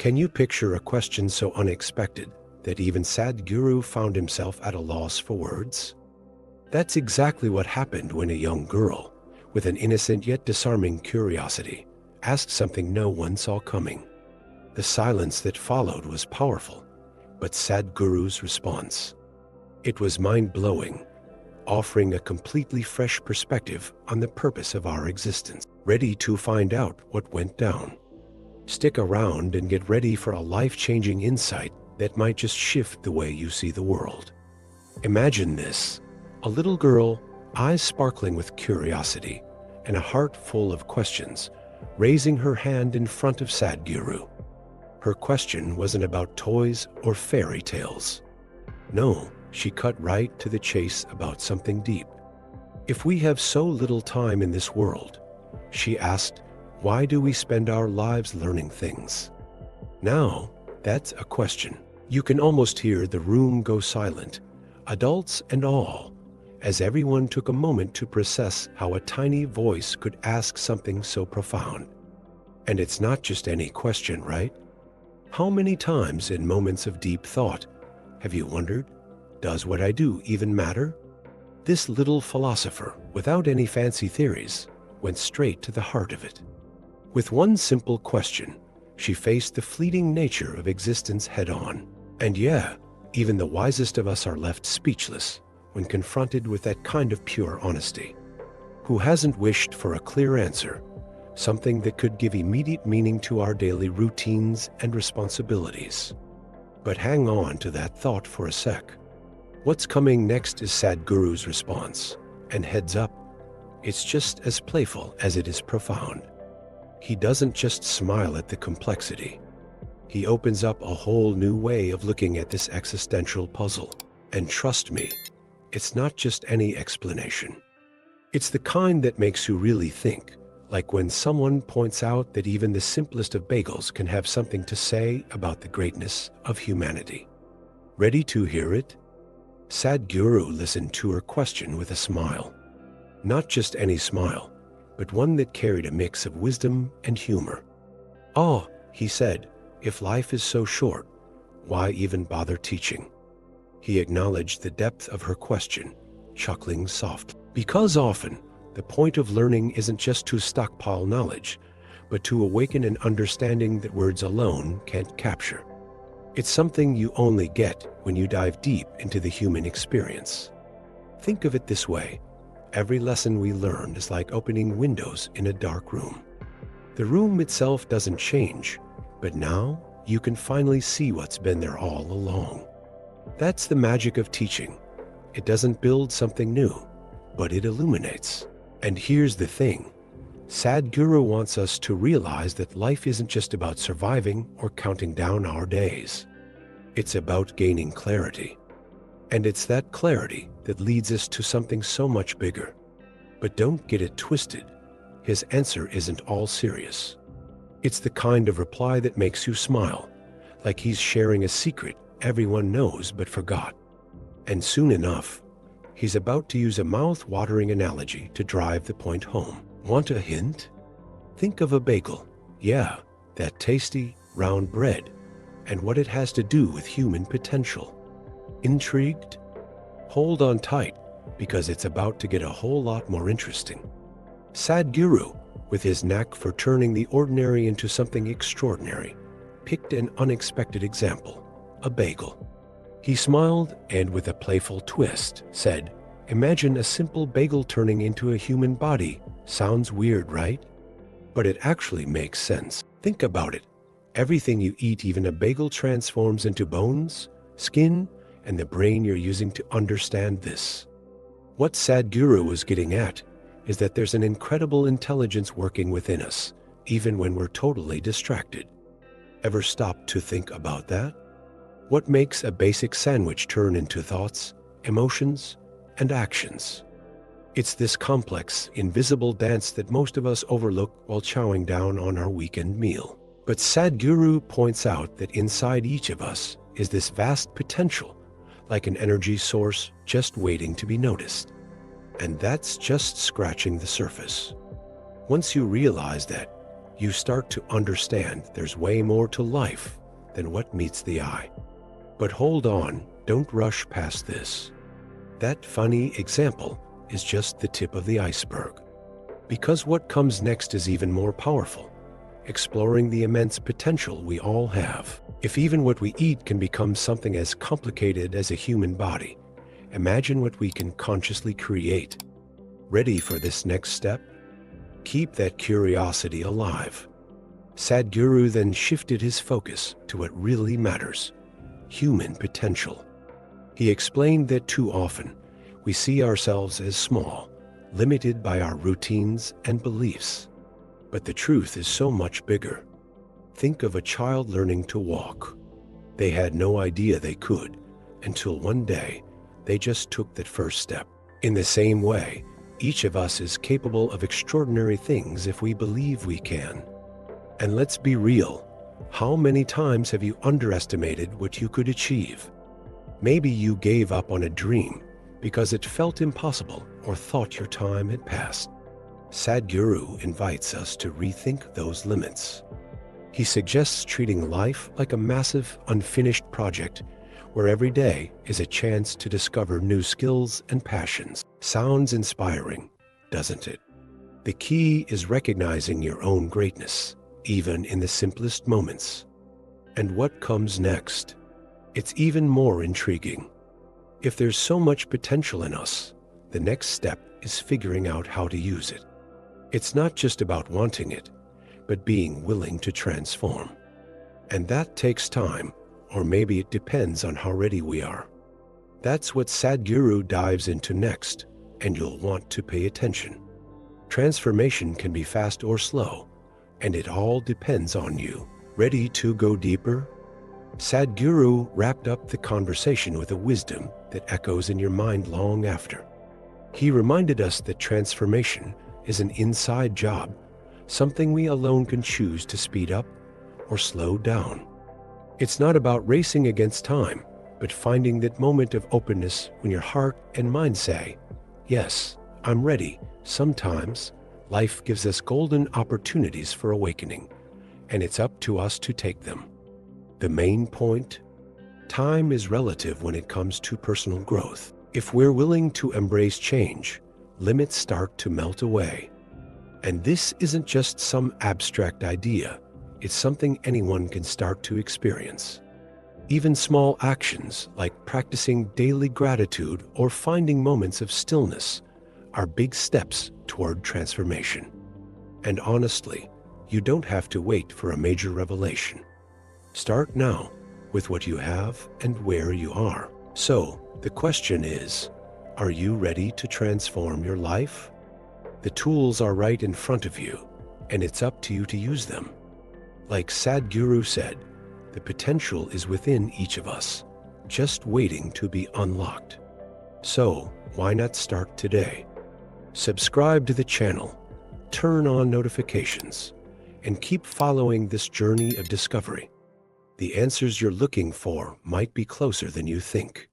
Can you picture a question so unexpected that even Sadhguru found himself at a loss for words? That's exactly what happened when a young girl, with an innocent yet disarming curiosity, asked something no one saw coming. The silence that followed was powerful, but Sadhguru's response, it was mind-blowing, offering a completely fresh perspective on the purpose of our existence. Ready to find out what went down? Stick around and get ready for a life-changing insight that might just shift the way you see the world. Imagine this: a little girl, eyes sparkling with curiosity and a heart full of questions, raising her hand in front of Sadhguru. Her question wasn't about toys or fairy tales. No, she cut right to the chase about something deep. If we have so little time in this world, she asked, why do we spend our lives learning things? Now, that's a question. You can almost hear the room go silent, adults and all, as everyone took a moment to process how a tiny voice could ask something so profound. And it's not just any question, right? How many times in moments of deep thought have you wondered, does what I do even matter? This little philosopher, without any fancy theories, went straight to the heart of it. With one simple question, she faced the fleeting nature of existence head-on. And yeah, even the wisest of us are left speechless when confronted with that kind of pure honesty. Who hasn't wished for a clear answer, something that could give immediate meaning to our daily routines and responsibilities? But hang on to that thought for a sec. What's coming next is Sadhguru's response, and heads up, it's just as playful as it is profound. He doesn't just smile at the complexity. He opens up a whole new way of looking at this existential puzzle. And trust me, it's not just any explanation. It's the kind that makes you really think, like when someone points out that even the simplest of bagels can have something to say about the greatness of humanity. Ready to hear it? Sadhguru listened to her question with a smile. Not just any smile, but one that carried a mix of wisdom and humor. "Oh," he said, "if life is so short, why even bother teaching?" He acknowledged the depth of her question, chuckling softly. Because often, the point of learning isn't just to stockpile knowledge, but to awaken an understanding that words alone can't capture. It's something you only get when you dive deep into the human experience. Think of it this way. Every lesson we learn is like opening windows in a dark room. The room itself doesn't change, but now you can finally see what's been there all along. That's the magic of teaching. It doesn't build something new, but it illuminates. And here's the thing. Sadhguru wants us to realize that life isn't just about surviving or counting down our days. It's about gaining clarity. And it's that clarity that leads us to something so much bigger. But don't get it twisted. His answer isn't all serious. It's the kind of reply that makes you smile, like he's sharing a secret everyone knows but forgot. And soon enough, he's about to use a mouth-watering analogy to drive the point home. Want a hint? Think of a bagel. Yeah, that tasty, round bread, and what it has to do with human potential. Intrigued? Hold on tight, because it's about to get a whole lot more interesting. Sadhguru, with his knack for turning the ordinary into something extraordinary, picked an unexpected example, a bagel. He smiled and, with a playful twist, said, "Imagine a simple bagel turning into a human body. Sounds weird, right? But it actually makes sense. Think about it. Everything you eat, even a bagel, transforms into bones, skin, and the brain you're using to understand this." What Sadhguru was getting at is that there's an incredible intelligence working within us, even when we're totally distracted. Ever stop to think about that? What makes a basic sandwich turn into thoughts, emotions, and actions? It's this complex, invisible dance that most of us overlook while chowing down on our weekend meal. But Sadhguru points out that inside each of us is this vast potential, like an energy source just waiting to be noticed. And that's just scratching the surface. Once you realize that, you start to understand there's way more to life than what meets the eye. But hold on, don't rush past this. That funny example is just the tip of the iceberg. Because what comes next is even more powerful, exploring the immense potential we all have. If even what we eat can become something as complicated as a human body, imagine what we can consciously create. Ready for this next step? Keep that curiosity alive. Sadhguru then shifted his focus to what really matters: human potential. He explained that too often we see ourselves as small, limited by our routines and beliefs. But the truth is so much bigger. Think of a child learning to walk. They had no idea they could until one day they just took that first step. In the same way, each of us is capable of extraordinary things if we believe we can. And let's be real, how many times have you underestimated what you could achieve? Maybe you gave up on a dream because it felt impossible or thought your time had passed. Sadhguru invites us to rethink those limits. He suggests treating life like a massive, unfinished project where every day is a chance to discover new skills and passions. Sounds inspiring, doesn't it? The key is recognizing your own greatness, even in the simplest moments. And what comes next? It's even more intriguing. If there's so much potential in us, the next step is figuring out how to use it. It's not just about wanting it, but being willing to transform. And that takes time, or maybe it depends on how ready we are. That's what Sadhguru dives into next, and you'll want to pay attention. Transformation can be fast or slow, and it all depends on you. Ready to go deeper? Sadhguru wrapped up the conversation with a wisdom that echoes in your mind long after. He reminded us that transformation is an inside job, something we alone can choose to speed up or slow down. It's not about racing against time, but finding that moment of openness when your heart and mind say, "Yes, I'm ready." Sometimes life gives us golden opportunities for awakening, and it's up to us to take them. The main point: time is relative when it comes to personal growth. If we're willing to embrace change, limits start to melt away. And this isn't just some abstract idea, it's something anyone can start to experience. Even small actions like practicing daily gratitude or finding moments of stillness are big steps toward transformation. And honestly, you don't have to wait for a major revelation. Start now with what you have and where you are. So, the question is, are you ready to transform your life? The tools are right in front of you, and it's up to you to use them. Like Sadhguru said, the potential is within each of us, just waiting to be unlocked. So, why not start today? Subscribe to the channel, turn on notifications, and keep following this journey of discovery. The answers you're looking for might be closer than you think.